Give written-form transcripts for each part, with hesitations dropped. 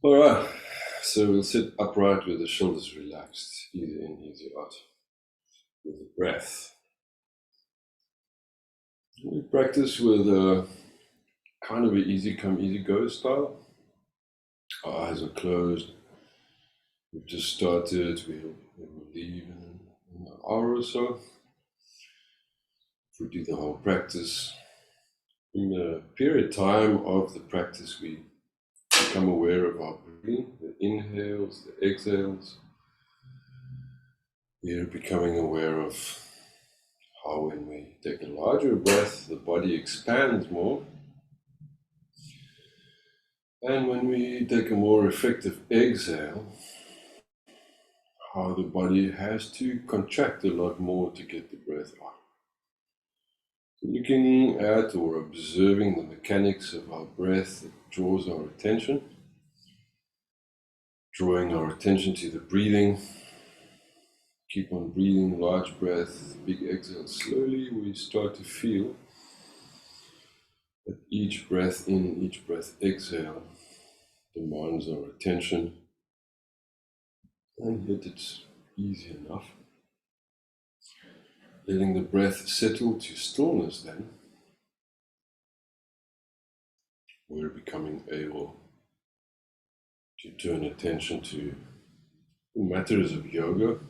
All right, so we'll sit upright with the shoulders relaxed, easy in, easy out, with the breath. We practice with a kind of an easy come, easy go style. Our eyes are closed. We've just started. We'll leave in an hour or so. If we do the whole practice, in the period time of the practice, we become aware of our breathing, the inhales, the exhales. We are becoming aware of how when we take a larger breath, the body expands more. And when we take a more effective exhale, how the body has to contract a lot more to get the breath out. Looking at or observing the mechanics of our breath that draws our attention, drawing our attention to the breathing. Keep on breathing, large breath, big exhale. Slowly we start to feel that each breath in, each breath exhale demands our attention, and yet it's easy enough. Letting the breath settle to stillness, then we're becoming able to turn attention to matters of yoga.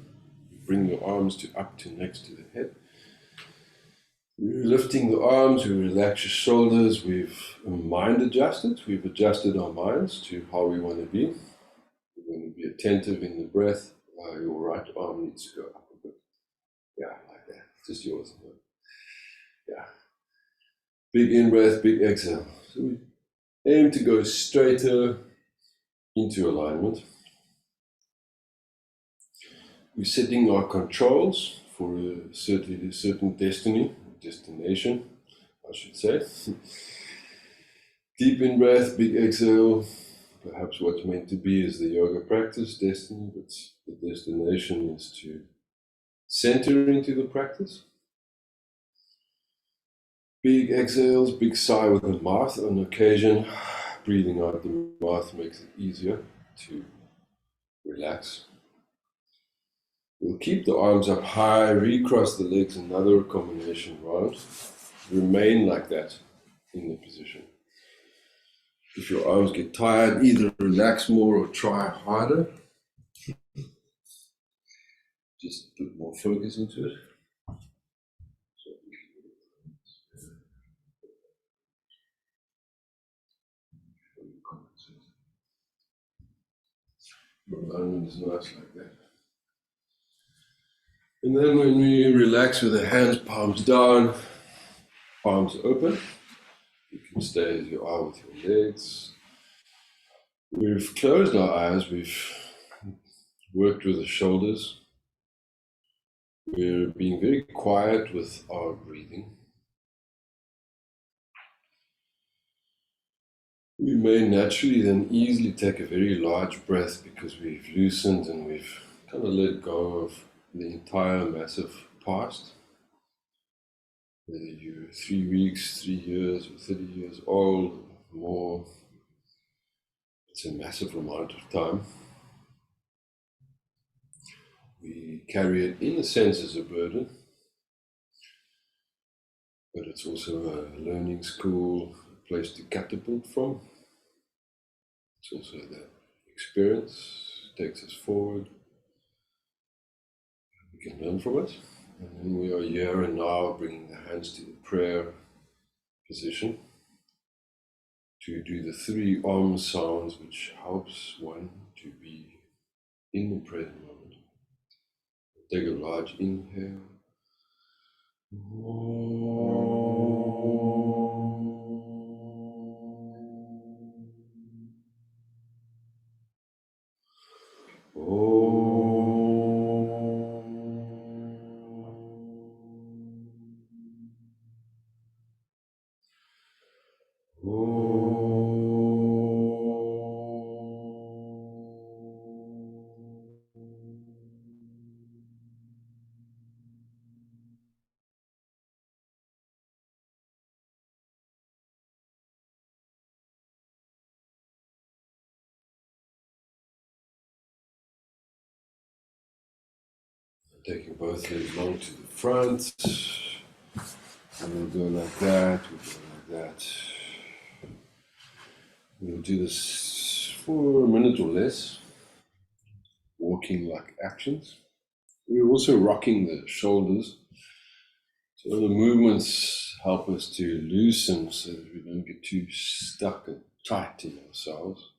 You bring your arms up to next to the head. We're lifting the arms, we relax your shoulders, we've mind adjusted, we've adjusted our minds to how we want to be. We want to be attentive in the breath. Your right arm needs to go up a bit. Yeah, like that. Just yours. Yeah. Big in-breath, big exhale. So we aim to go straighter into alignment. We're setting our controls for a certain destination, I should say. Deep in-breath, big exhale. Perhaps what's meant to be is the yoga practice, destiny, but the destination is to center into the practice. Big exhales, big sigh with the mouth on occasion. Breathing out the mouth makes it easier to relax. We'll keep the arms up high, recross the legs, another combination round. Remain like that in the position. If your arms get tired, either relax more or try harder. Just put more focus into it. Alignment is nice like that. And then when we relax with the hands, palms down, palms open, you can stay as you are with your legs. We've closed our eyes, we've worked with the shoulders. We're being very quiet with our breathing. We may naturally then easily take a very large breath because we've loosened and we've kind of let go of the entire massive past. Whether you're 3 weeks, 3 years, or 30 years old, or more, it's a massive amount of time. We carry it in a sense as a burden, but it's also a learning school, a place to catapult from. It's also that experience takes us forward. We can learn from it. And then we are here and now bringing the hands to the prayer position to do the 3 Om sounds, which helps one to be in the present moment. Take a large inhale. Taking both legs long to the front. And we'll go like that, we'll go like that. We'll do this for a minute or less. Walking like actions. We're also rocking the shoulders. So the movements help us to loosen so that we don't get too stuck and tight in ourselves.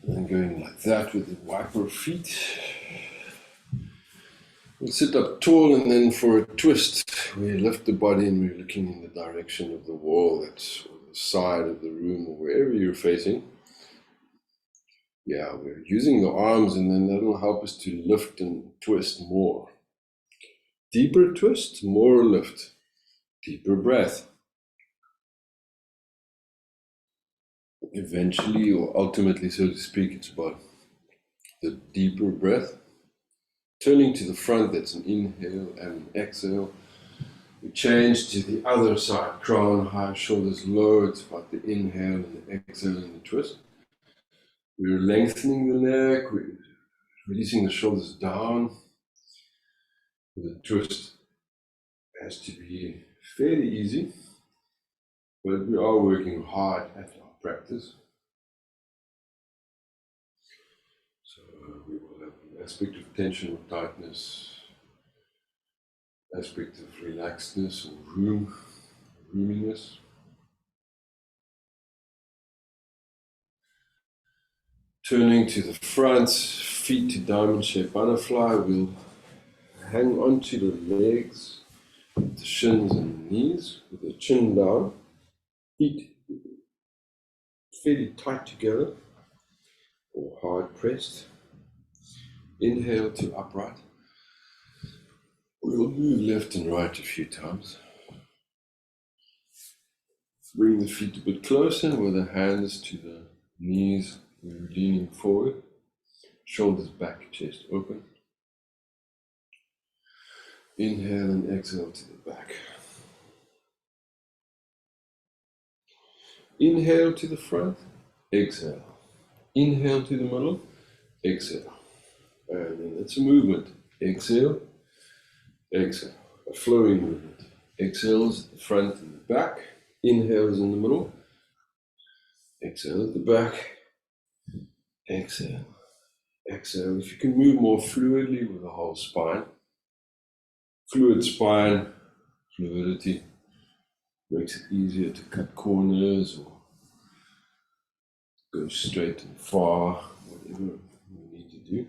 And then going like that with the wiper feet. We'll sit up tall, and then for a twist, we lift the body and we're looking in the direction of the wall, that's or the side of the room, or wherever you're facing. Yeah, we're using the arms, and then that'll help us to lift and twist more. Deeper twist, more lift. Deeper breath. Eventually, or ultimately, so to speak, it's about the deeper breath. Turning to the front, that's an inhale and an exhale. We change to the other side, crown high, shoulders low. It's about the inhale and the exhale and the twist. We're lengthening the neck, we're releasing the shoulders down. The twist has to be fairly easy, but we are working hard at our practice. So we will have an aspect of tension or tightness, aspect of relaxedness or roominess. Turning to the front, feet to diamond-shaped butterfly, we'll hang onto the legs, the shins and the knees, with the chin down, feet fairly tight together or hard pressed. Inhale to upright. We'll move left and right a few times. Bring the feet a bit closer with the hands to the knees. We're leaning forward, shoulders back, chest open. Inhale and exhale to the back. Inhale to the front, exhale. Inhale to the middle, exhale. And then it's a movement. Exhale, exhale. A flowing movement. Exhales at the front and the back. Inhales in the middle. Exhale at the back. Exhale. Exhale. If you can move more fluidly with the whole spine. Fluid spine, fluidity makes it easier to cut corners or go straight and far, whatever we need to do.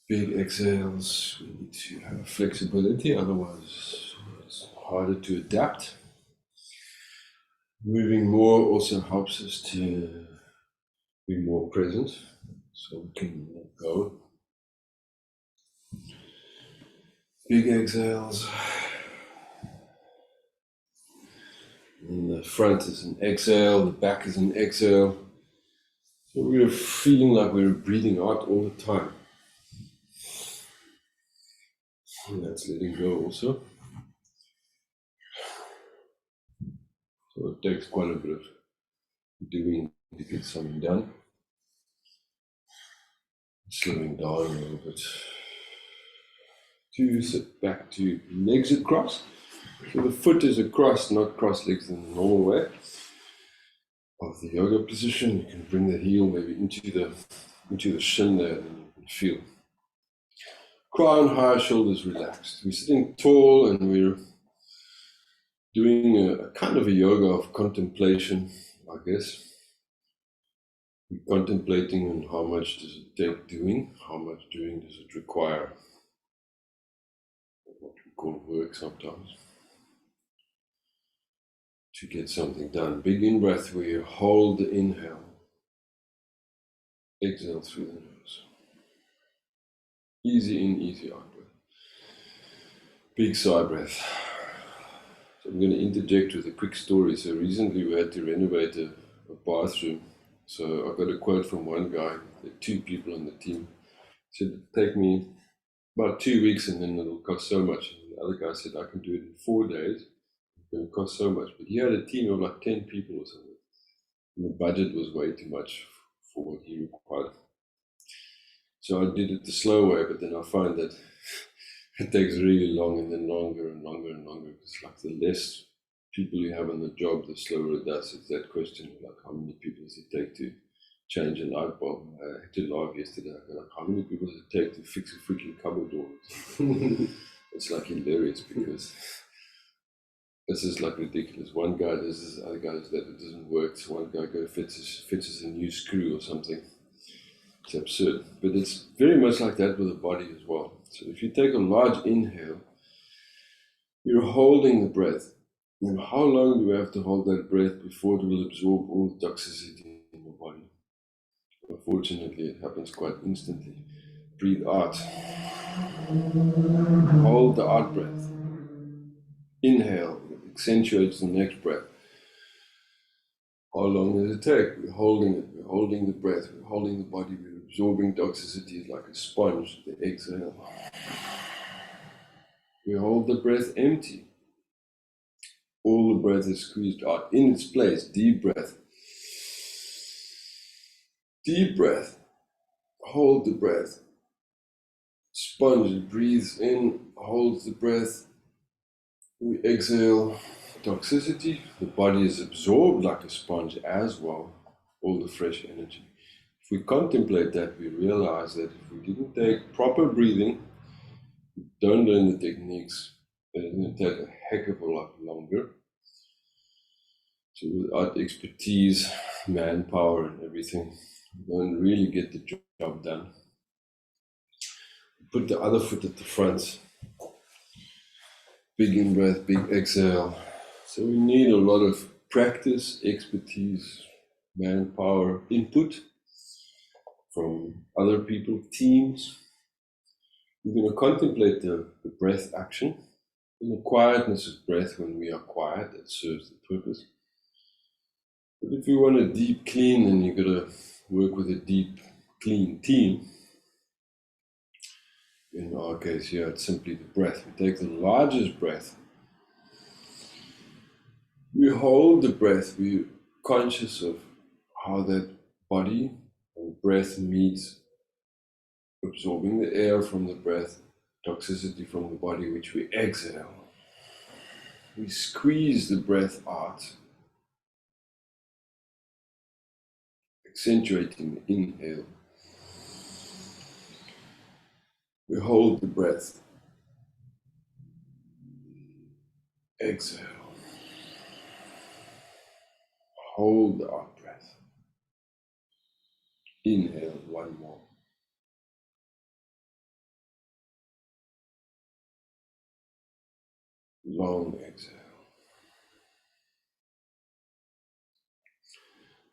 Big exhales, we need to have flexibility, otherwise it's harder to adapt. Moving more also helps us to be more present, so we can let go. Big exhales. And the front is an exhale, the back is an exhale. So we're feeling like we're breathing out all the time. And that's letting go also. So it takes quite a bit of doing to get something done. Slowing down a little bit. To sit back to legs across. So the foot is across, not cross-legs in the normal way of the yoga position. You can bring the heel maybe into the shin there, and you can feel crown high, shoulders relaxed. We're sitting tall and we're doing a kind of a yoga of contemplation, I guess. We're contemplating on how much does it take doing, how much doing does it require, what we call work sometimes, to get something done. Big in-breath where you hold the inhale, exhale through the nose. Easy in, easy out breath. Big sigh breath. So I'm going to interject with a quick story. So recently we had to renovate a bathroom. So I got a quote from one guy, there are 2 people on the team. He said, it'll take me about 2 weeks and then it'll cost so much. And the other guy said, I can do it in 4 days. It's going to cost so much. But he had a team of like 10 people or something. And the budget was way too much for what he required. So I did it the slow way, but then I find that it takes really long and then longer and longer and longer. It's like the less people you have on the job, the slower it does. It's that question of like, how many people does it take to change a light bulb? I had to laugh yesterday. I go like, how many people does it take to fix a freaking cupboard door? It's like hilarious because this is like ridiculous. One guy does this, other guy does that. It doesn't work. So one guy fits a new screw or something. It's absurd, but it's very much like that with the body as well. So if you take a large inhale, you're holding the breath. And how long do we have to hold that breath before it will absorb all the toxicity in the body? Unfortunately, it happens quite instantly. Breathe out. Hold the out breath. Inhale, accentuates the next breath. How long does it take? We're holding it, we're holding the breath, we're holding the body, we're absorbing toxicity like a sponge. The exhale. We hold the breath empty. All the breath is squeezed out in its place. Deep breath. Deep breath. Hold the breath. Sponge breathes in, holds the breath. We exhale toxicity. The body is absorbed like a sponge as well, all the fresh energy. If we contemplate that, we realize that if we didn't take proper breathing, don't learn the techniques, it's going to take a heck of a lot longer. So without expertise, manpower and everything, we don't really get the job done. Put the other foot at the front. Big in-breath, big exhale. So we need a lot of practice, expertise, manpower, input from other people, teams. We're going to contemplate the breath action. In the quietness of breath, when we are quiet, that serves the purpose. But if you want a deep clean, then you've got to work with a deep clean team. In our case here, it's simply the breath. We take the largest breath. We hold the breath. We're conscious of how that body and breath meets, absorbing the air from the breath, toxicity from the body, which we exhale. We squeeze the breath out, accentuating the inhale. We hold the breath. Exhale. Hold the out breath. Inhale, one more. Long exhale.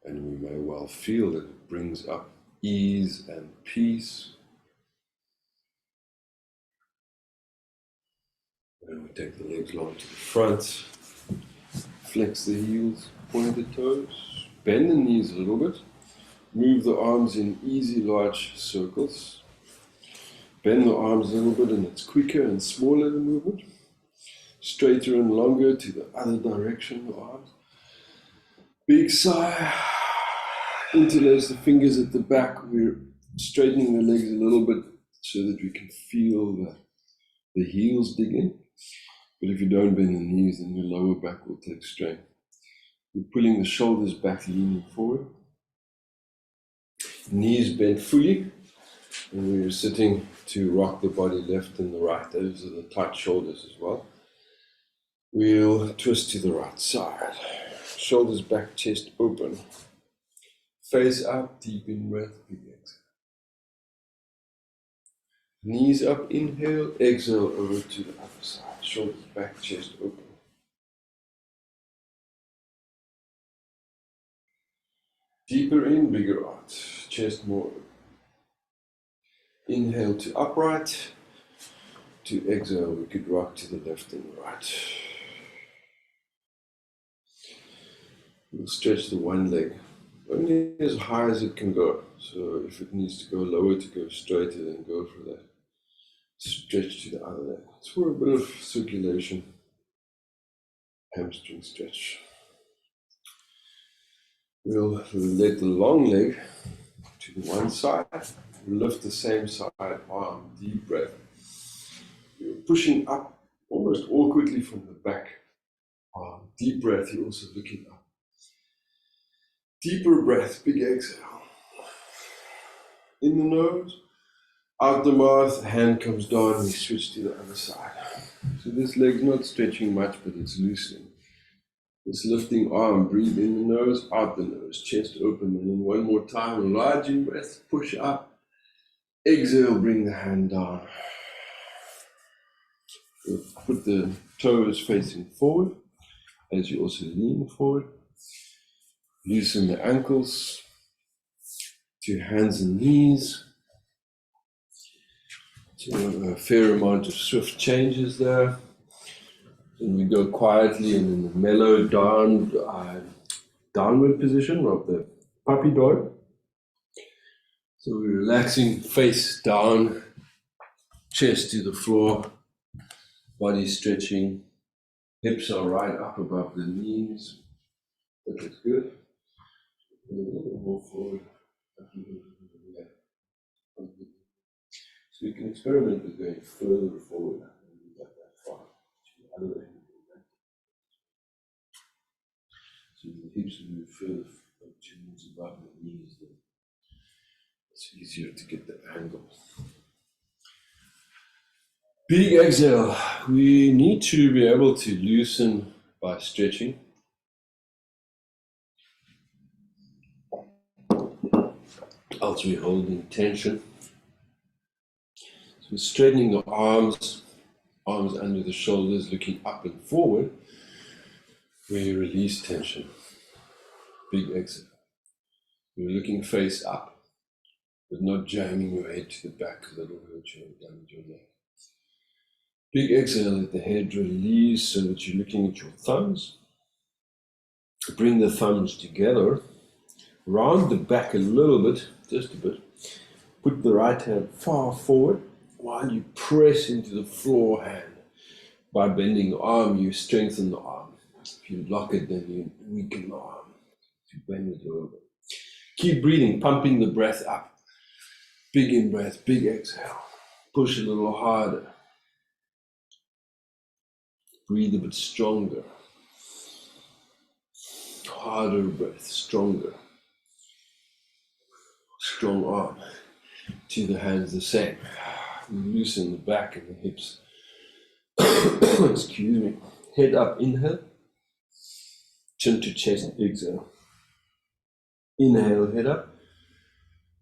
And we may well feel that it brings up ease and peace. And we take the legs long to the front, flex the heels, point the toes, bend the knees a little bit, move the arms in easy large circles, bend the arms a little bit, and it's quicker and smaller the movement, straighter and longer to the other direction, the arms. Big sigh, interlace the fingers at the back, we're straightening the legs a little bit so that we can feel the heels dig in. But if you don't bend the knees, then your lower back will take strain. You're pulling the shoulders back, leaning forward. Knees bent fully, and we're sitting to rock the body left and the right. Those are the tight shoulders as well. We'll twist to the right side. Shoulders back, chest open. Face up, deep in breath, big exhale. Knees up, inhale, exhale over to the other side. Shoulders back, chest open. Deeper in, bigger out. Chest more open. Inhale to upright. To exhale, we could rock to the left and the right. We'll stretch the one leg only as high as it can go. So if it needs to go lower to go straighter, then go for that. Stretch to the other leg. It's for a bit of circulation. Hamstring stretch. We'll let the long leg to one side. Lift the same side arm, deep breath. You're pushing up almost awkwardly from the back. Deep breath, you're also looking up. Deeper breath, big exhale. In the nose, out the mouth, hand comes down, we switch to the other side. So this leg's not stretching much, but it's loosening. This lifting arm, breathe in the nose, out the nose, chest open, and then one more time, enlarging breath, push up. Exhale, bring the hand down. Put the toes facing forward as you also lean forward. Loosen the ankles to hands and knees. So a fair amount of swift changes there. And we go quietly in the mellow downward position of the puppy dog. So we're relaxing face down, chest to the floor, body stretching, hips are right up above the knees. That looks good. A little more forward. So you can experiment with going further forward when you get that far. To the other end. So the hips move further towards above the knees. Then it's easier to get the angle. Big exhale. We need to be able to loosen by stretching. Else we're holding tension. So straightening the arms under the shoulders, looking up and forward, where you release tension. Big exhale. You're looking face up, but not jamming your head to the back because that will hurt you and damage your neck. Big exhale, let the head release so that you're looking at your thumbs. Bring the thumbs together, round the back a little bit, just a bit. Put the right hand far forward while you press into the floor hand. By bending the arm, you strengthen the arm. If you lock it, then you weaken the arm. If you bend it a little bit. Keep breathing, pumping the breath up. Big in-breath, big exhale. Push a little harder. Breathe a bit stronger. Harder breath, stronger. Strong arm. To the hands the same. Loosen the back and the hips. Excuse me. Head up, inhale. Chin to chest, exhale. Inhale, head up.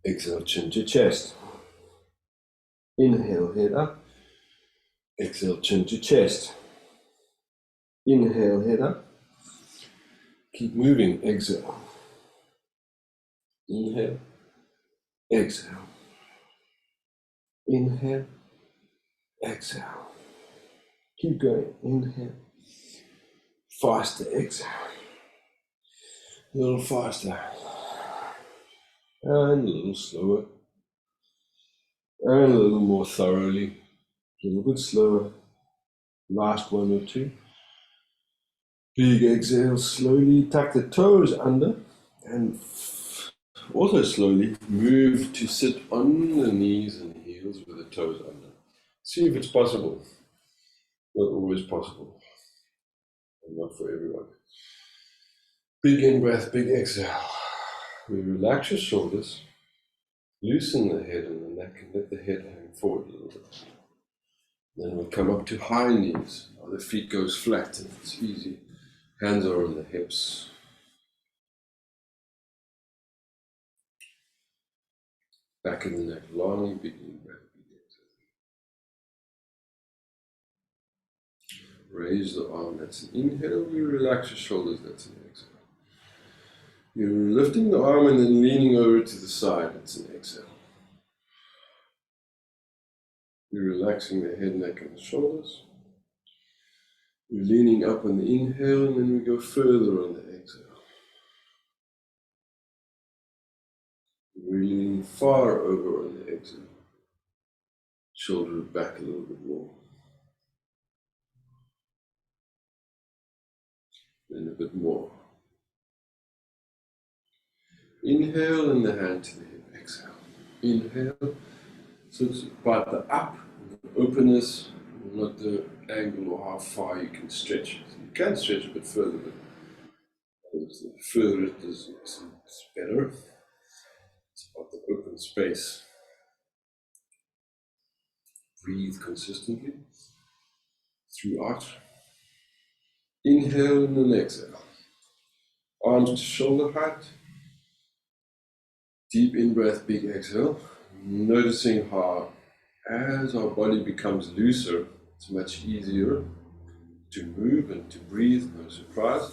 Exhale, chin to chest. Inhale, head up. Exhale, chin to chest. Inhale, head up. Keep moving, exhale. Inhale, exhale. Inhale, exhale. Keep going, inhale. Faster, exhale. A little faster. And a little slower. And a little more thoroughly. A little bit slower. Last one or two. Big exhale, slowly tuck the toes under and also slowly move to sit on the knees and heels with the toes under. See if it's possible. Not always possible. And not for everyone. Big in-breath, big exhale. We relax your shoulders, loosen the head and the neck and let the head hang forward a little bit. Then we'll come up to high knees. Now the feet goes flat and it's easy. Hands are on the hips. Back of the neck, long, big in-breath, big exhale. Raise the arm, that's an inhale. We relax your shoulders, that's an exhale. You're lifting the arm and then leaning over to the side, that's an exhale. You're relaxing the head, neck, and the shoulders. You're leaning up on the inhale, and then we go further on the exhale. We're leaning far over on the exhale. Shoulder back a little bit more. Then a bit more. Inhale and the hand to the hip, exhale. exhale. Inhale. So it's about the up, the openness, not the angle or how far you can stretch it. You can stretch a bit further, but the further it is, it's better. It's about the open space. Breathe consistently throughout. Inhale and then exhale. Arms to shoulder height. Deep in-breath, big exhale. Noticing how as our body becomes looser, it's much easier to move and to breathe, no surprise.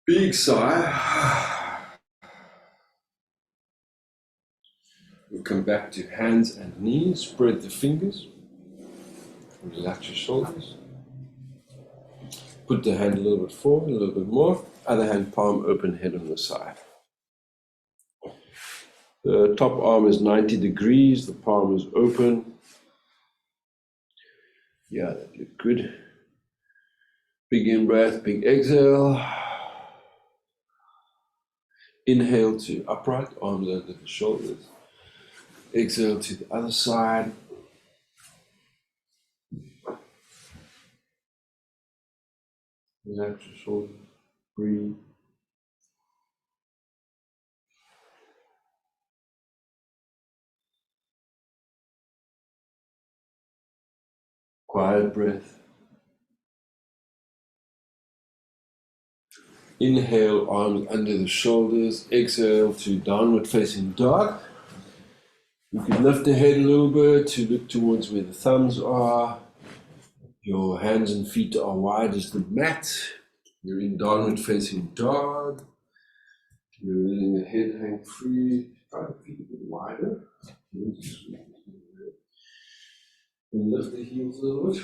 Big sigh. We'll come back to hands and knees, spread the fingers, relax your shoulders. Put the hand a little bit forward, a little bit more. Other hand, palm open, head on the side. The top arm is 90 degrees, the palm is open. Yeah, that looked good. Big in-breath, big exhale. Inhale to upright, arms under the shoulders. Exhale to the other side. Relax your shoulders, breathe. Quiet breath. Inhale, arms under the shoulders. Exhale to downward facing dog. You can lift the head a little bit to look towards where the thumbs are. Your hands and feet are wide as the mat. You're in downward facing dog. You're letting the head hang free. Try to feet a bit wider. And lift the heels a little bit.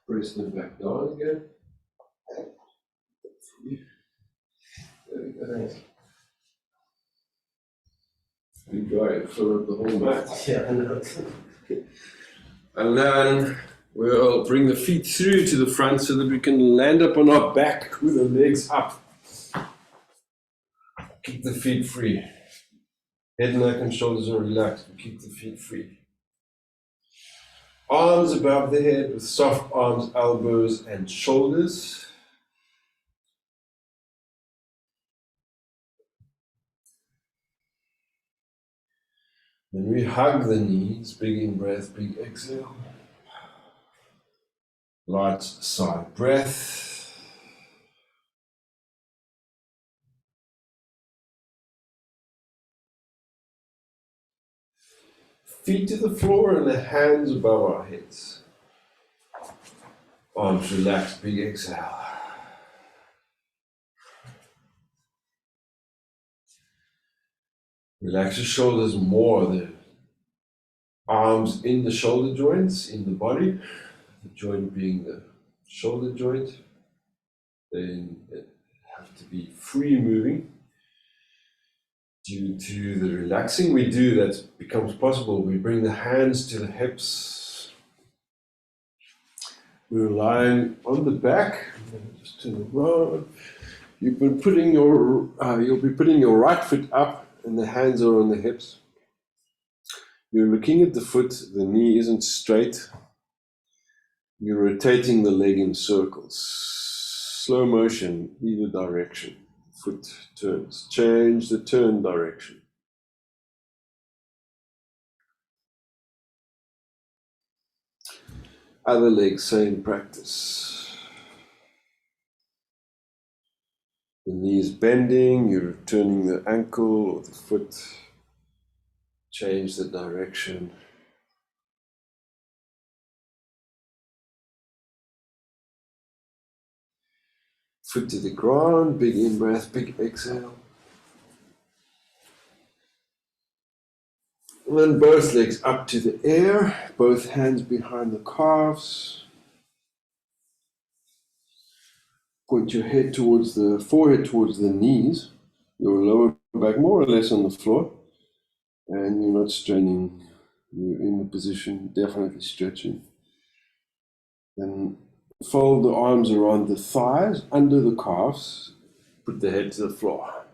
Press them back down again. There we go. Good guy, fill up the whole mat. Yeah, I know. And then we'll bring the feet through to the front so that we can land up on our back with the legs up. Keep the feet free. Head, neck, and shoulders are relaxed. Keep the feet free. Arms above the head with soft arms, elbows, and shoulders. Then we hug the knees, big in breath, big exhale. Light side breath. Feet to the floor and the hands above our heads. Arms relaxed, big exhale. Relax your shoulders more, the arms in the shoulder joints, in the body, the joint being the shoulder joint. They have to be free moving. Due to the relaxing we do, that becomes possible. We bring the hands to the hips. We're lying on the back. Just turn around. You'll be putting your right foot up, and the hands are on the hips. You're looking at the foot. The knee isn't straight. You're rotating the leg in circles. Slow motion, either direction. Foot turns. Change the turn direction. Other leg, same practice. The knee is bending, you're turning the ankle or the foot. Change the direction. Foot to the ground, big in-breath, big exhale. And then both legs up to the air, both hands behind the calves. Point your head towards the forehead, towards the knees. Your lower back more or less on the floor. And you're not straining. You're in the position, definitely stretching. Then fold the arms around the thighs, under the calves. Put the head to the floor.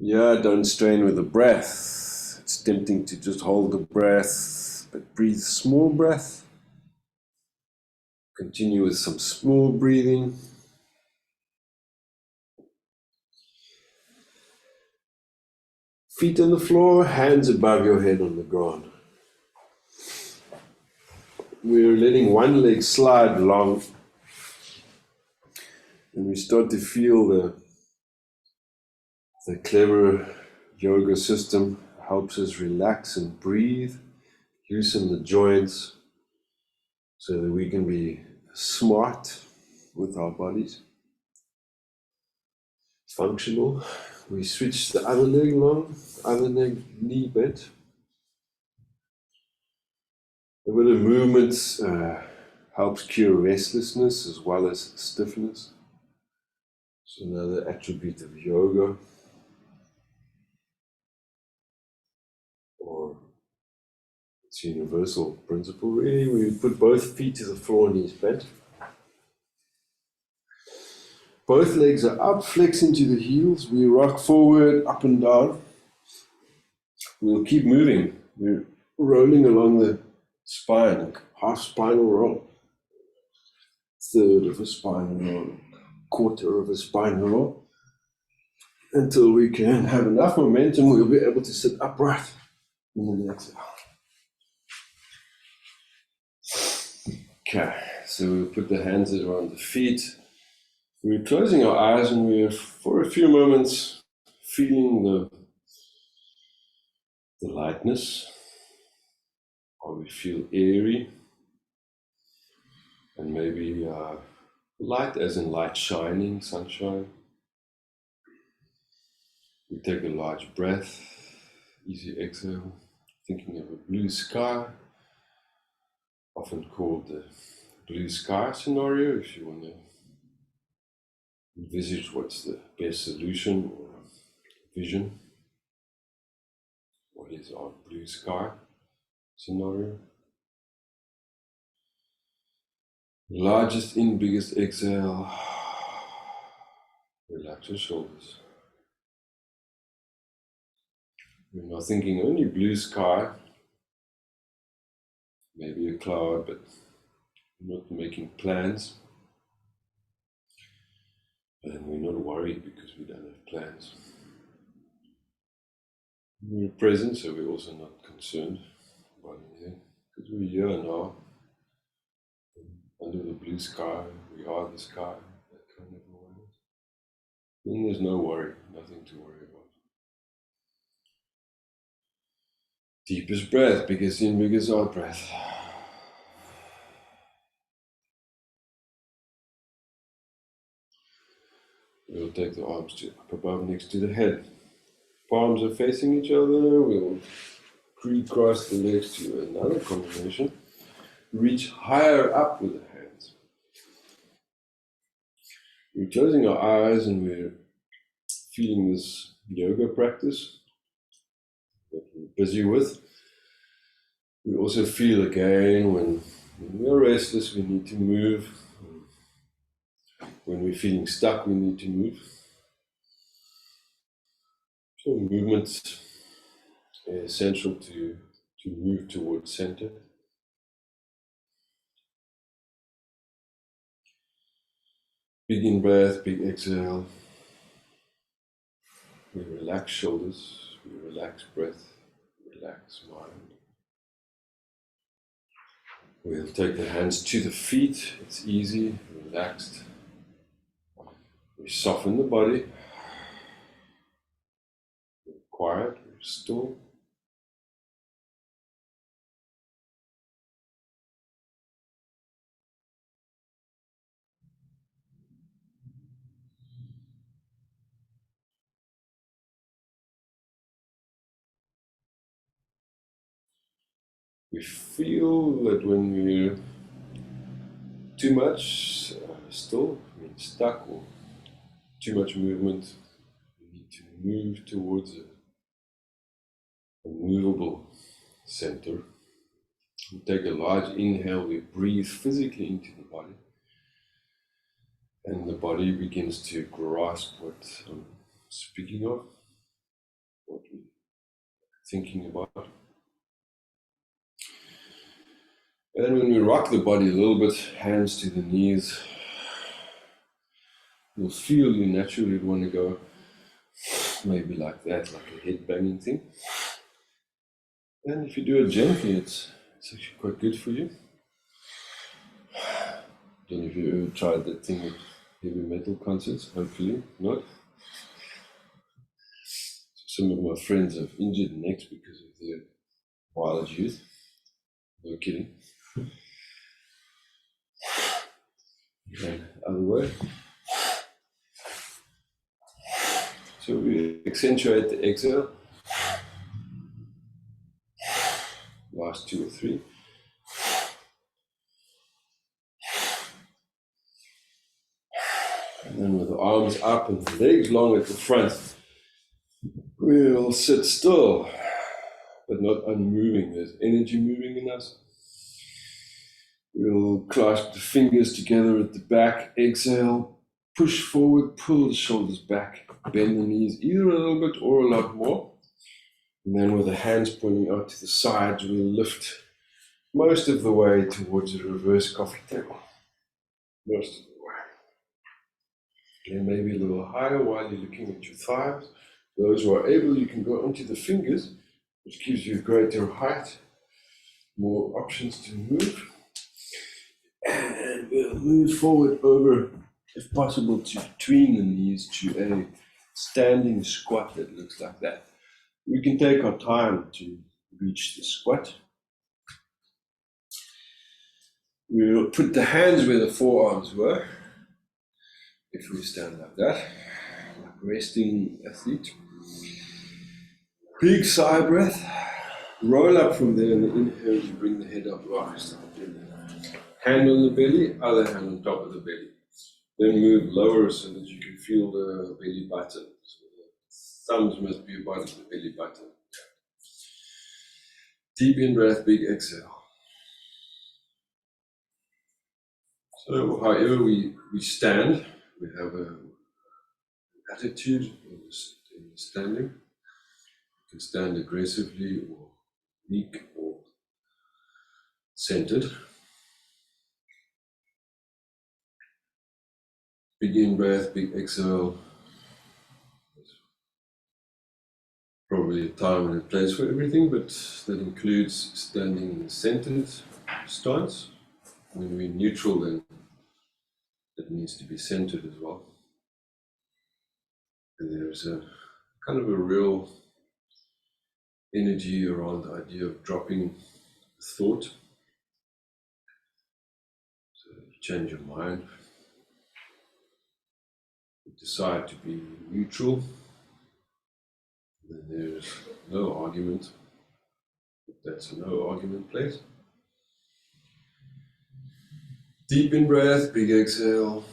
Yeah, don't strain with the breath. It's tempting to just hold the breath, but breathe small breath. Continue with some small breathing. Feet on the floor, hands above your head on the ground. We're letting one leg slide along, and we start to feel the clever yoga system helps us relax and breathe, loosen the joints so that we can be smart with our bodies, functional. We switch the other leg along, other leg knee bent. A bit of movement helps cure restlessness as well as stiffness. It's another attribute of yoga, or it's a universal principle really. We put both feet to the floor, knees bent. Both legs are up, flex into the heels. We rock forward, up and down. We'll keep moving. We're rolling along the spine, like half spinal roll, third of a spinal roll, quarter of a spinal roll, until we can have enough momentum. We'll be able to sit upright in the next exhale. Okay, so we'll put the hands around the feet. We're closing our eyes and we're, for a few moments, feeling the lightness, or we feel airy, and maybe light as in light shining, sunshine. We take a large breath, easy exhale, thinking of a blue sky, often called the blue sky scenario, if you want to envisage what's the best solution or vision. What is our blue sky scenario? Largest in, biggest exhale. Relax your shoulders. We're not thinking only blue sky, maybe a cloud, but not making plans. And we're not worried because we don't have plans. We're present, so we're also not concerned about anything, because we're here now, under the blue sky. We are the sky, that kind of awareness. Then there's no worry, nothing to worry about. Deepest breath, biggest in, biggest out breath. We'll take the arms to up above next to the head. Palms are facing each other. We'll recross the legs to another combination. Reach higher up with the hands. We're closing our eyes and we're feeling this yoga practice that we're busy with. We also feel again when we're restless, we need to move. When we're feeling stuck, we need to move. So movement is essential to move towards center. Big in breath, big exhale. We relax shoulders, we relax breath, relax mind. We'll take the hands to the feet. It's easy, relaxed. We soften the body. We're quiet, we're still. We feel that when we're too much still, stuck, or too much movement, we need to move towards a movable center. We take a large inhale, we breathe physically into the body, and the body begins to grasp what I'm speaking of. thinking about. And when we rock the body a little bit, hands to the knees, you'll feel you naturally want to go maybe like that, like a head banging thing. And if you do it gently, it's actually quite good for you. Don't know if you ever tried that thing with heavy metal concerts, hopefully not. Some of my friends have injured necks because of their wild youth. No kidding. And other way. So we accentuate the exhale. Last 2 or 3. And then with the arms up and the legs long at the front, we'll sit still, but not unmoving. There's energy moving in us. We'll clasp the fingers together at the back. Exhale, push forward, pull the shoulders back, bend the knees either a little bit or a lot more. And then with the hands pointing out to the sides, we'll lift most of the way towards a reverse coffee table. Most of the way. And maybe a little higher while you're looking at your thighs. Those who are able, you can go onto the fingers, which gives you greater height, more options to move. And we'll move forward over, if possible, to between the knees to a standing squat that looks like that. We can take our time to reach the squat. We'll put the hands where the forearms were, if we stand like that, like resting athlete. Big sigh breath. Roll up from there, and the inhale, you bring the head up, rock, start doing that. Hand on the belly, other hand on top of the belly. Then move lower so that you can feel the belly button. So the thumbs must be above the belly button. Deep in breath, big exhale. So however we stand, we have an attitude in standing. You can stand aggressively or weak or centered. Big in breath, big exhale. Probably a time and a place for everything, but that includes standing in a centered stance. When we're neutral, then it needs to be centered as well. And there's a kind of a real energy around the idea of dropping thought. So you change your mind, you decide to be neutral, then there's no argument. That's a no argument place. Deep in breath, big exhale.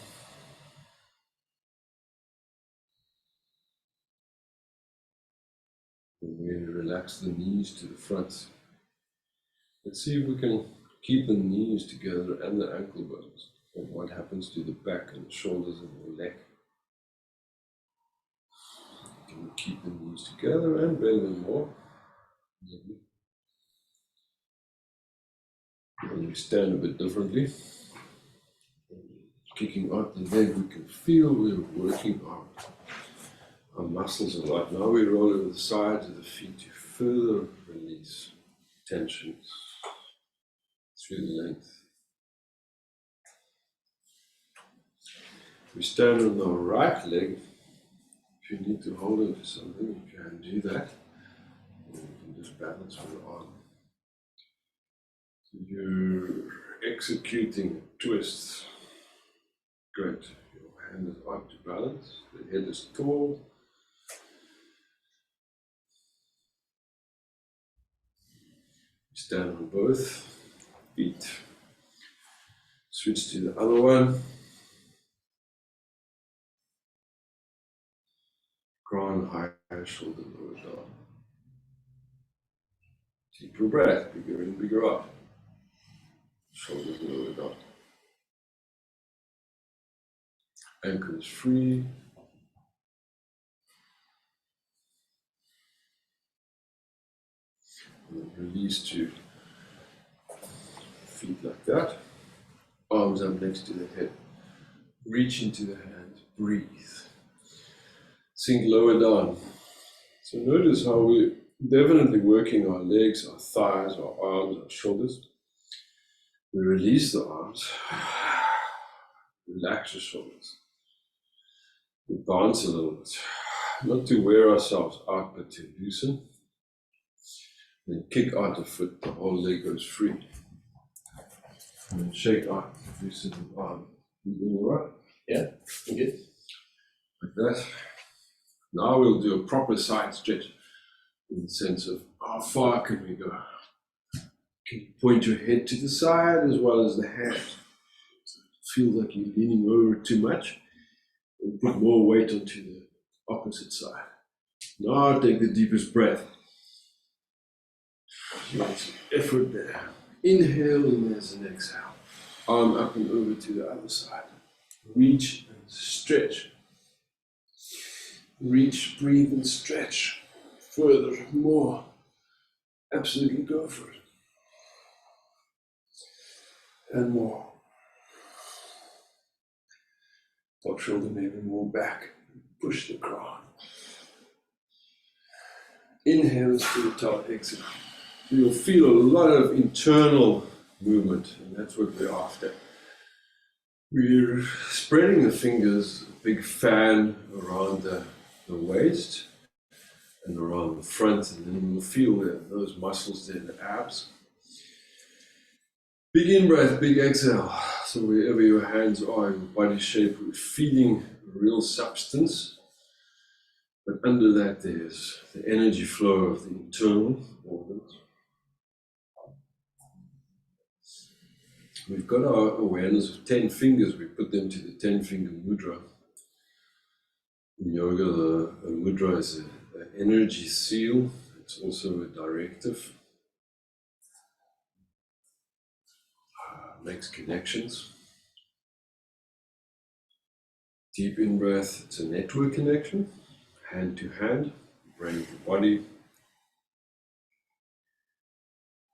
And we relax the knees to the front. Let's see if we can keep the knees together and the ankle bones. And what happens to the back and the shoulders and the neck. You can keep the knees together and bend them more. And we stand a bit differently. Kicking out the leg, we can feel we're working our muscles a lot. Now we roll over the sides of the feet to further release tensions through the length. We stand on the right leg. If you need to hold on to something, you can do that. And you can just balance with the arm. So you're executing twists. Great. Your hand is up to balance. The head is tall. Stand on both feet. Switch to the other one. Crown higher, shoulder lower down. Deeper breath, bigger and bigger up. Shoulders lower down. Ankles free. then release to feet like that. Arms up next to the head. Reach into the hands. Breathe. Sink lower down. So notice how we're definitely working our legs, our thighs, our arms, our shoulders. We release the arms. Relax your shoulders. We bounce a little bit. Not to wear ourselves out, but to loosen. Then kick out the foot, the whole leg goes free. And then shake out, loosen the arm. You doing all right? Yeah, I'm good. Like that. Now we'll do a proper side stretch in the sense of how far can we go? Can you point your head to the side as well as the hand? Feel like you're leaning over too much, and put more weight onto the opposite side. Now take the deepest breath. Make some effort there. Inhale and there's an exhale. Arm up and over to the other side. Reach and stretch. Reach, breathe and stretch. Further, more. Absolutely go for it. And more. Top shoulder maybe more back. Push the crown. Inhale to the top, exhale. You'll feel a lot of internal movement, and that's what we're after. We're spreading the fingers, a big fan around the waist and around the front, and then we'll feel those muscles there, the abs. Big in-breath, big exhale. So wherever your hands are, your body shape, we're feeling real substance. But under that, there's the energy flow of the internal organs. We've got our awareness of 10 fingers. We put them to the 10-finger mudra. In yoga, the mudra is an energy seal. It's also a directive. Makes connections. Deep in-breath, it's a network connection. Hand to hand, brain to body.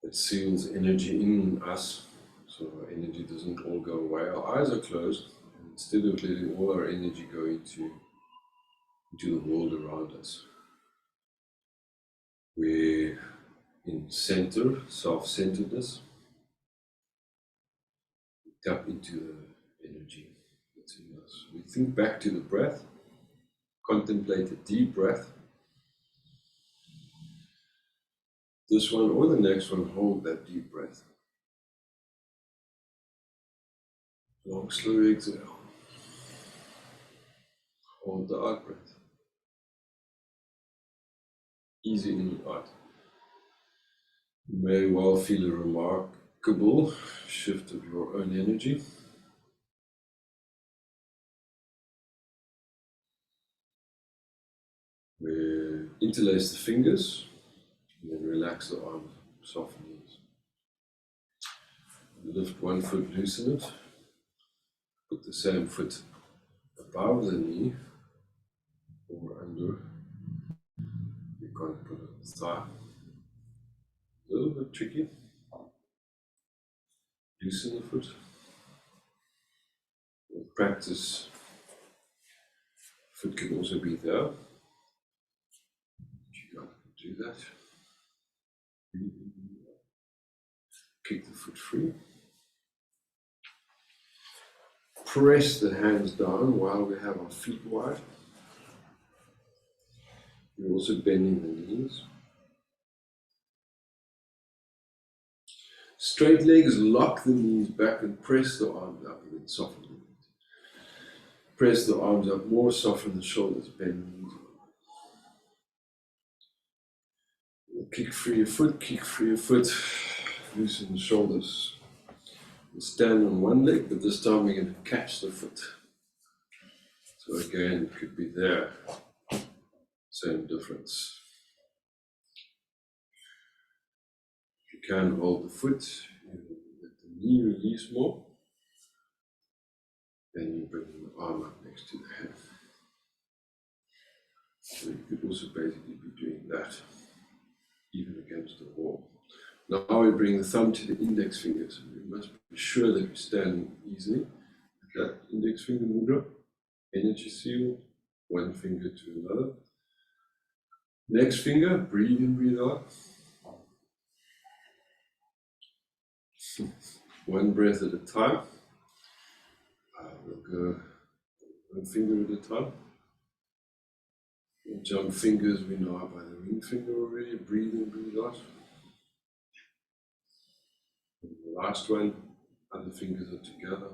It seals energy in us, so our energy doesn't all go away. Our eyes are closed, and instead of letting all our energy go into the world around us, we're in center, self-centeredness. We tap into the energy that's in us. We think back to the breath, contemplate a deep breath. This one or the next one, hold that deep breath. Long, slow exhale. Hold the out breath. Easy in and out. You may well feel a remarkable shift of your own energy. We interlace the fingers and then relax the arms, soften these. Lift one foot, loosen it. Put the same foot above the knee or under. You can't put a thigh. A little bit tricky. Loosen the foot. With practice, foot can also be there. You can't do that. Kick the foot free. Press the hands down while we have our feet wide. We're also bending the knees. Straight legs, lock the knees back and press the arms up and then soften them. Press the arms up more, soften the shoulders, bend the knees. Kick free your foot, kick free your foot. Loosen the shoulders. We'll stand on one leg, but this time we're going to catch the foot. So again, it could be there. Same difference. If you can hold the foot, you let the knee release more. Then you bring the arm up next to the head. So you could also basically be doing that. even against the wall. Now we bring the thumb to the index fingers. We must be sure that we stand easily. That index finger mudra, energy seal, one finger to another. Next finger, breathe in, breathe out. One breath at a time. We'll go one finger at a time. Jump fingers, we know by the ring finger already. Breathe in, breathe out. And the last one, other fingers are together.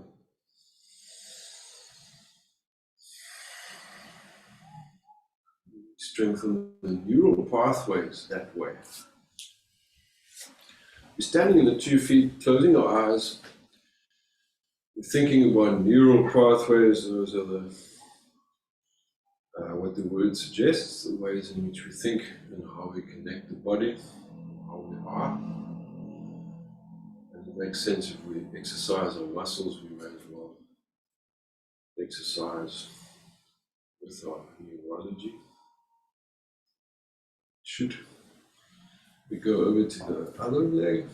Strengthen the neural pathways that way. We're standing in the 2 feet, closing our eyes. We're thinking about neural pathways. Those are the what the word suggests, the ways in which we think and how we connect the body, how we are. And it makes sense if we exercise our muscles, we may as well exercise with our neurology. Should we go over to the other leg?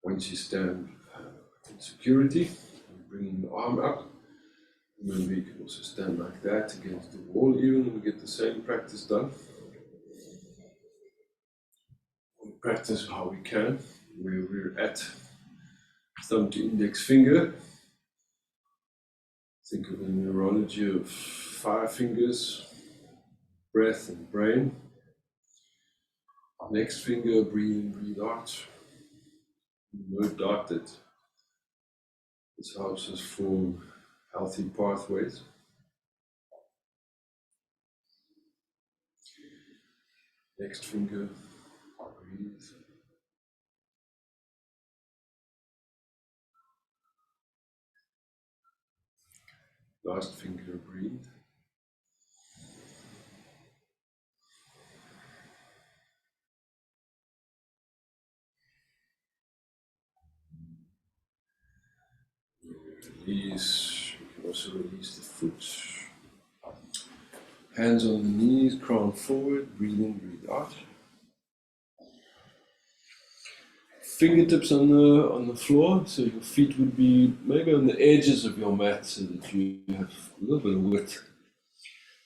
Once you stand in security, bringing the arm up, and then we can also stand like that against the wall even and get the same practice done. We practice how we can, where we're at thumb to index finger. Think of the neurology of 5 fingers, breath and brain. Next finger, breathe in, breathe out. No doubt that this helps us form healthy pathways. Next finger, breathe. Last finger, breathe. Release, we can also release the foot. Hands on the knees, crown forward, breathe in, breathe out. Fingertips on the floor, so your feet would be maybe on the edges of your mat so that you have a little bit of width.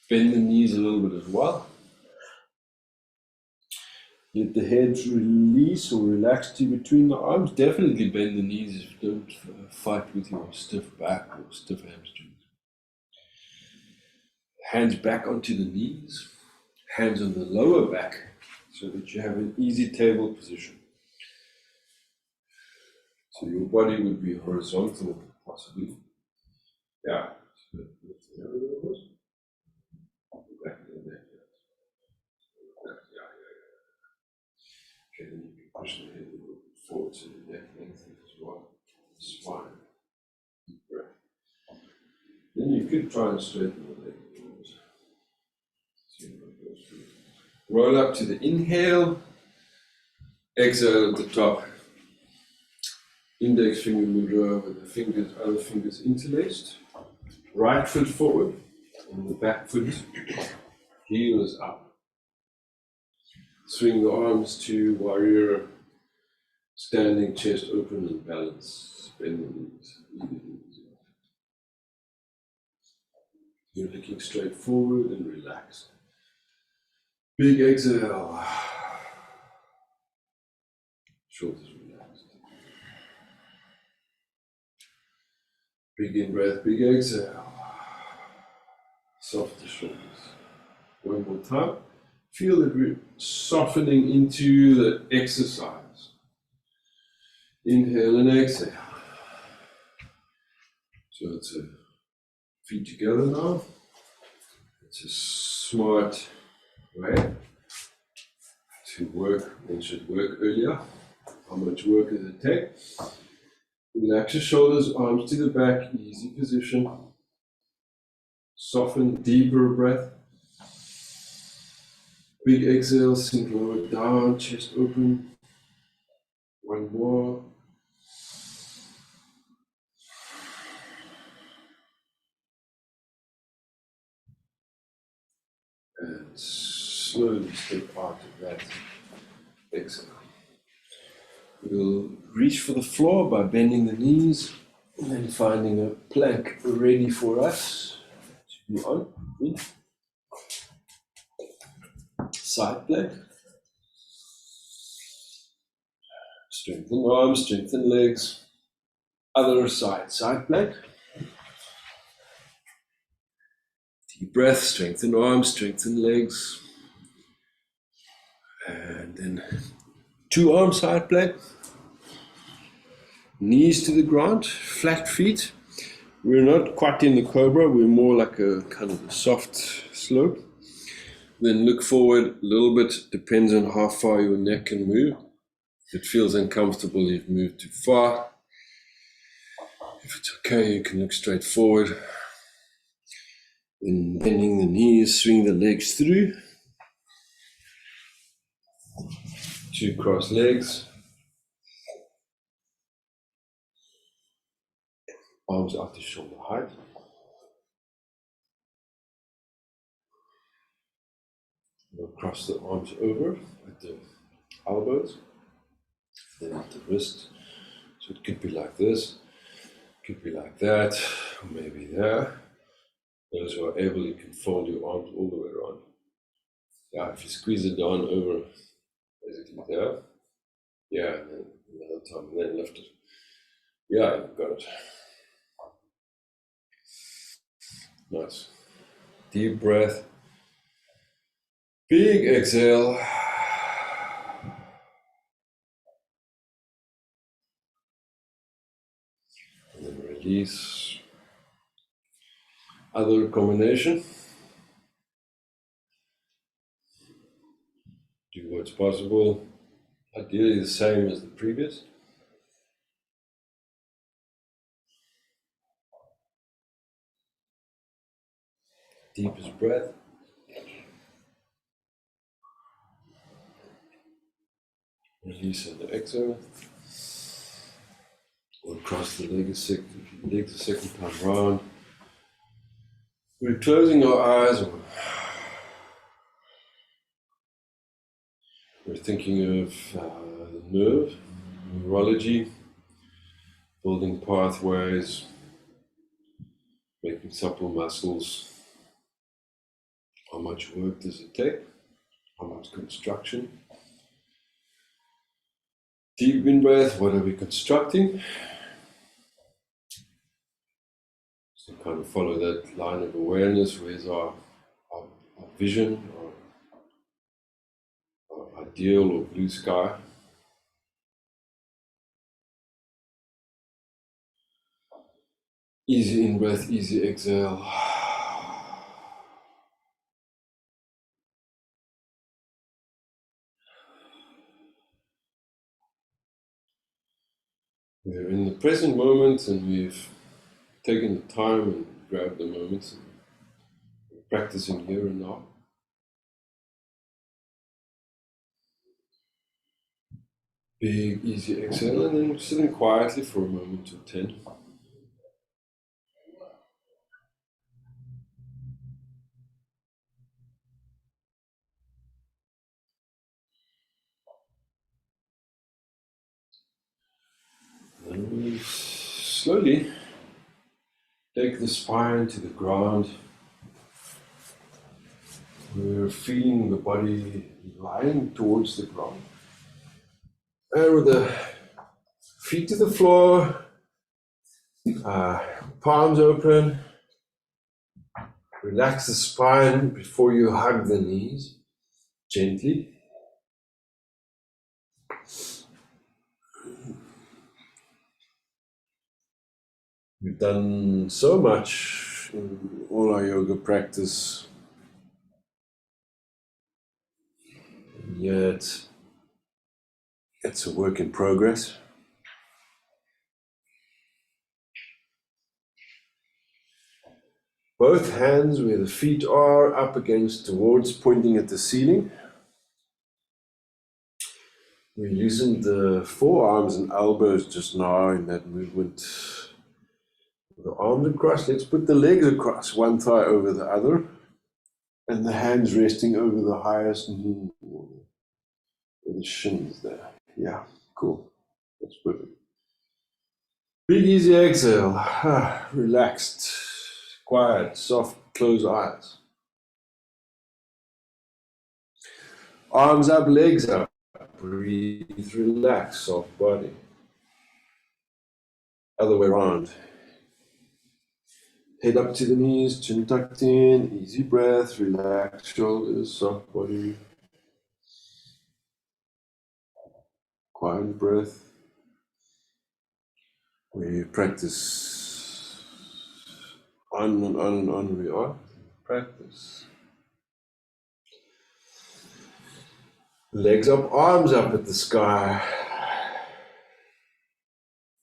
Bend the knees a little bit as well. Let the head release or relax to between the arms. Definitely bend the knees if you don't fight with your stiff back or stiff hamstrings. Hands back onto the knees, hands on the lower back so that you have an easy table position. So your body would be horizontal, possibly. Yeah. Okay, then you can push the head a little bit forward to the neck length as well. Spine. Deep breath. Then you could try and straighten the leg a little bit. See how it goes through. Roll up to the inhale. Exhale at the top. Index finger mudra with the fingers, other fingers interlaced. Right foot forward, and the back foot, heel is up. Swing the arms to warrior, standing chest open and balance. Bend the knees. You're looking straight forward and relaxed. Big exhale. Shoulders relaxed. Big in breath, big exhale. Soft the shoulders. One more time. Feel that we're softening into the exercise. Inhale and exhale. So it's a feet together now. It's a smart way to work. Mentioned work earlier. How much work does it take? Relax your shoulders, arms to the back, easy position. Soften, deeper breath. Big exhale, sink lower down, chest open. One more. slowly step out of that exhale. We'll reach for the floor by bending the knees and then finding a plank ready for us to be on. Side plank. Strengthen arms, strengthen legs. Other side, side plank. Deep breath, strengthen arms, strengthen legs. And then 2 arm side plank. Knees to the ground, flat feet. We're not quite in the cobra, we're more like a kind of a soft slope. Then look forward a little bit, depends on how far your neck can move. If it feels uncomfortable, you've moved too far. If it's okay, you can look straight forward. Then bending the knees, swing the legs through. 2 cross legs. Arms out to shoulder height. We'll cross the arms over at the elbows, then at the wrist. So it could be like this, could be like that, or maybe there. Those who are able, you can fold your arms all the way around. Yeah, if you squeeze it down over, basically there. Yeah, and then another time, and then lift it. Yeah, you've got it. Nice. Deep breath. Big exhale. And then release. Other combination. Do what's possible. Ideally the same as the previous. Deepest breath. Release on the exhale. We'll cross the legs a second time round. We're closing our eyes. We're thinking of the nerve, neurology, building pathways, making supple muscles. How much work does it take? How much construction? Deep in breath, what are we constructing? So kind of follow that line of awareness. Where's our vision, our ideal or blue sky? Easy in breath, easy exhale. We're in the present moment and we've taken the time and grabbed the moments and we're practicing here and now. Big, easy exhale and then sitting quietly for a moment or 10. And we slowly take the spine to the ground. We're feeling the body lying towards the ground. And with the feet to the floor, palms open. Relax the spine before you hug the knees, gently. We've done so much in all our yoga practice, and yet it's a work in progress. Both hands where the feet are up against towards, pointing at the ceiling. We loosened the forearms and elbows just now in that movement. The arms across, let's put the legs across, one thigh over the other. And the hands resting over the highest knee or the shins there. Yeah, cool. That's perfect. Big easy exhale. Relaxed, quiet, soft, close eyes. Arms up, legs up. Breathe, relax, soft body. Other way around. Head up to the knees, chin tucked in, easy breath, relax shoulders, soft body. Quiet breath. We practice on and on and on we are. Practice. Legs up, arms up at the sky.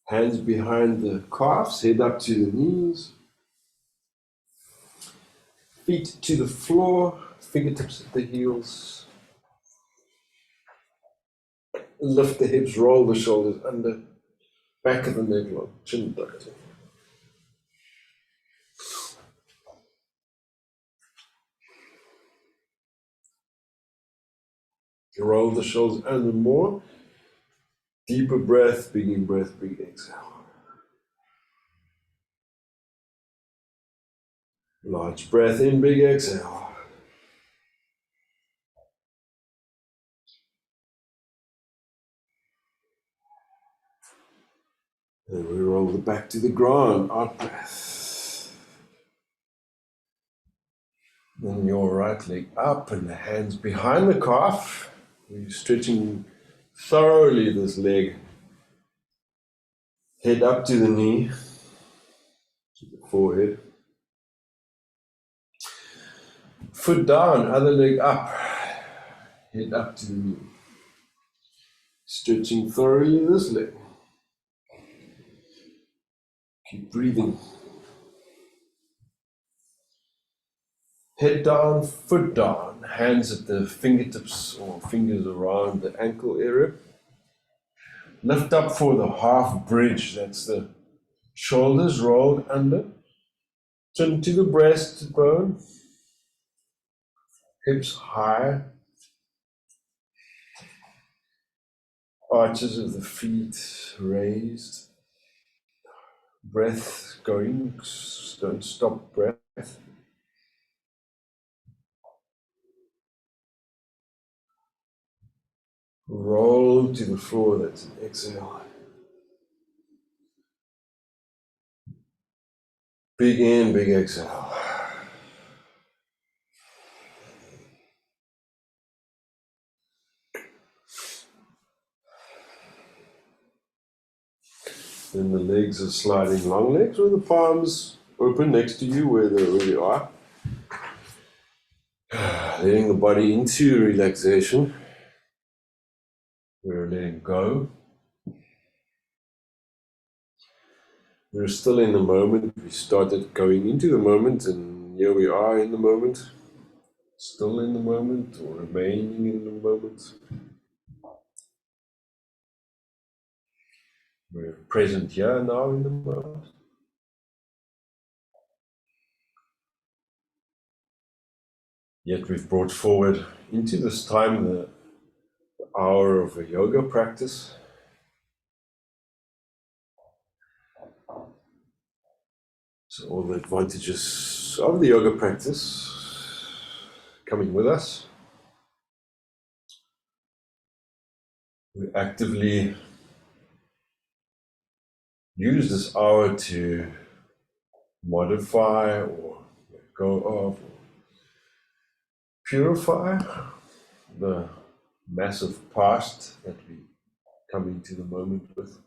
Hands behind the calves, head up to the knees. Feet to the floor, fingertips at the heels. Lift the hips, roll the shoulders under, back of the neck long, chin tucked in. Roll the shoulders under more. Deeper breath, big in breath, big exhale. Large breath in, big exhale. And we roll the back to the ground, out breath. Then your right leg up and the hands behind the calf. We're stretching thoroughly this leg. Head up to the knee, to the forehead. Foot down, other leg up. Head up to the knee. Stretching thoroughly this leg. Keep breathing. Head down, foot down, hands at the fingertips or fingers around the ankle area. Lift up for the half bridge, that's the shoulders rolled under. Chin to the breastbone, hips high. Arches of the feet raised. Breath going, don't stop breath. Roll to the floor, that's an exhale. Big in, big exhale. Then the legs are sliding long legs with the palms open next to you where they already are. Letting the body into relaxation. We're letting go. We're still in the moment. We started going into the moment, and here we are in the moment. Still in the moment, or remaining in the moment. We're present here now in the moment. Yet we've brought forward into this time the hour of a yoga practice. So all the advantages of the yoga practice coming with us. We actively use this hour to modify or let go of, or purify the massive past that we come into the moment with.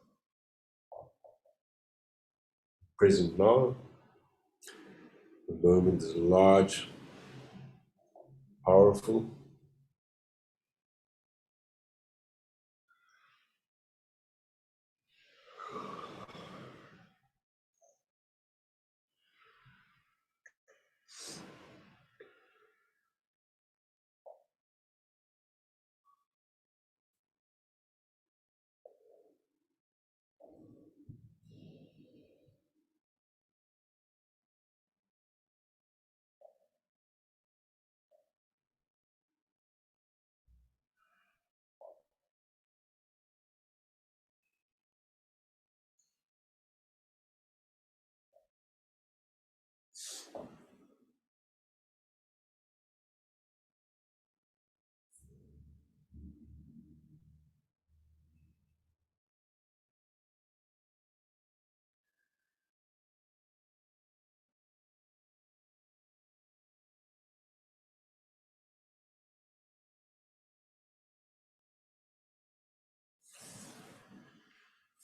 Present now, the moment is large, powerful.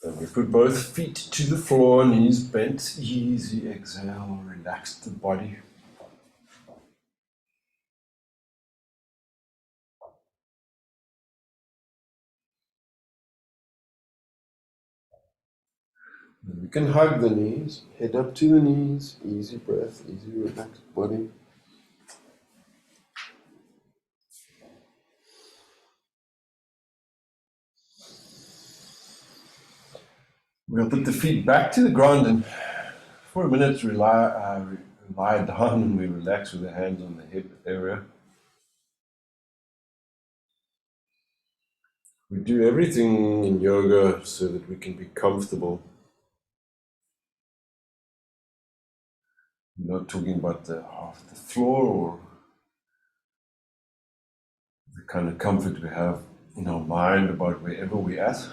And we put both feet to the floor, knees bent, easy exhale, relax the body. And we can hug the knees, head up to the knees, easy breath, easy relaxed body. We'll put the feet back to the ground and for a minute lie down and we relax with the hands on the hip area. We do everything in yoga so that we can be comfortable. We're not talking about the floor or the kind of comfort we have in our mind about wherever we're at.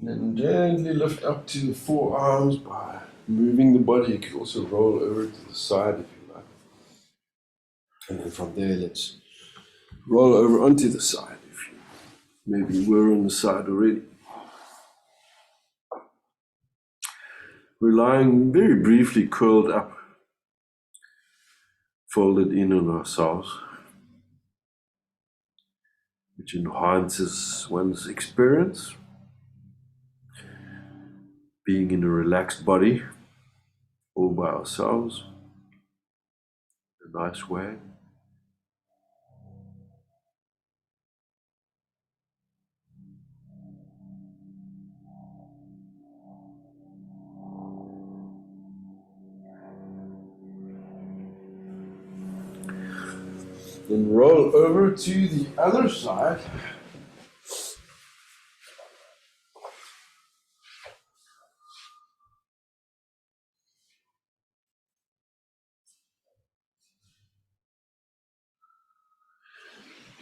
And gently lift up to the forearms by moving the body. You can also roll over to the side if you like. And then from there, let's roll over onto the side if you maybe were on the side already. We're lying very briefly curled up, folded in on ourselves, which enhances one's experience. Being in a relaxed body, all by ourselves, in a nice way. Then roll over to the other side.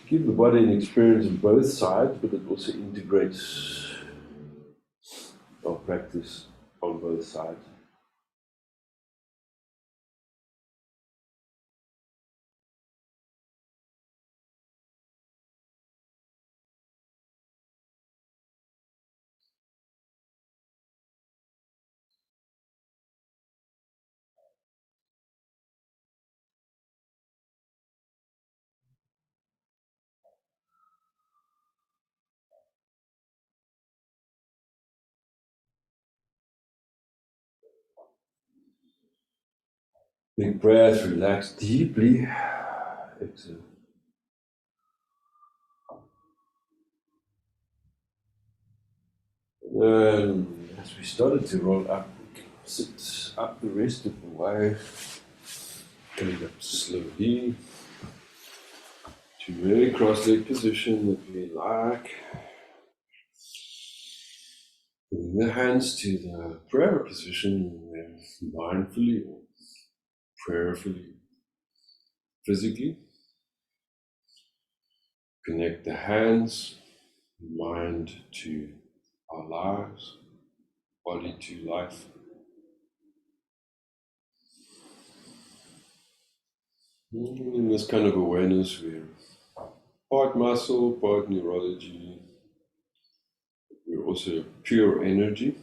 Give the body an experience of both sides, but it also integrates our practice on both sides. Big breath, relax deeply. Exhale. As we started to roll up, we can sit up the rest of the way, coming up slowly to a very cross-leg position that we like. Bring the hands to the prayer position, mindfully or prayerfully, physically. Connect the hands, mind to our lives, body to life. In this kind of awareness, we're part muscle, part neurology. We're also pure energy,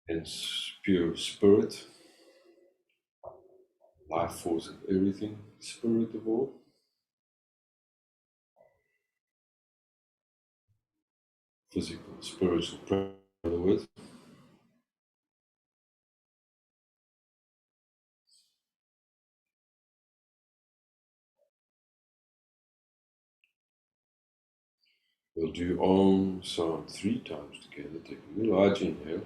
hence pure spirit, life force of everything, spirit of all. Physical, spiritual, in other words. We'll do Om sound 3 times together, taking a large inhale.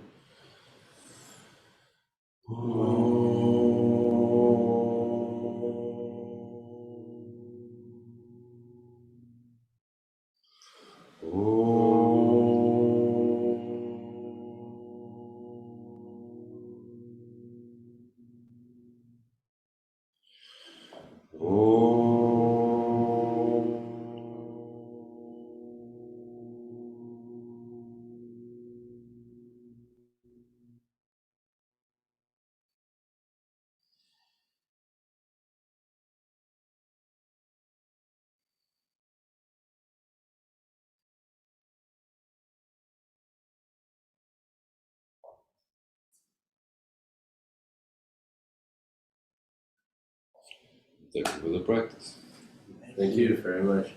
Thank you for the practice. Thank you very much.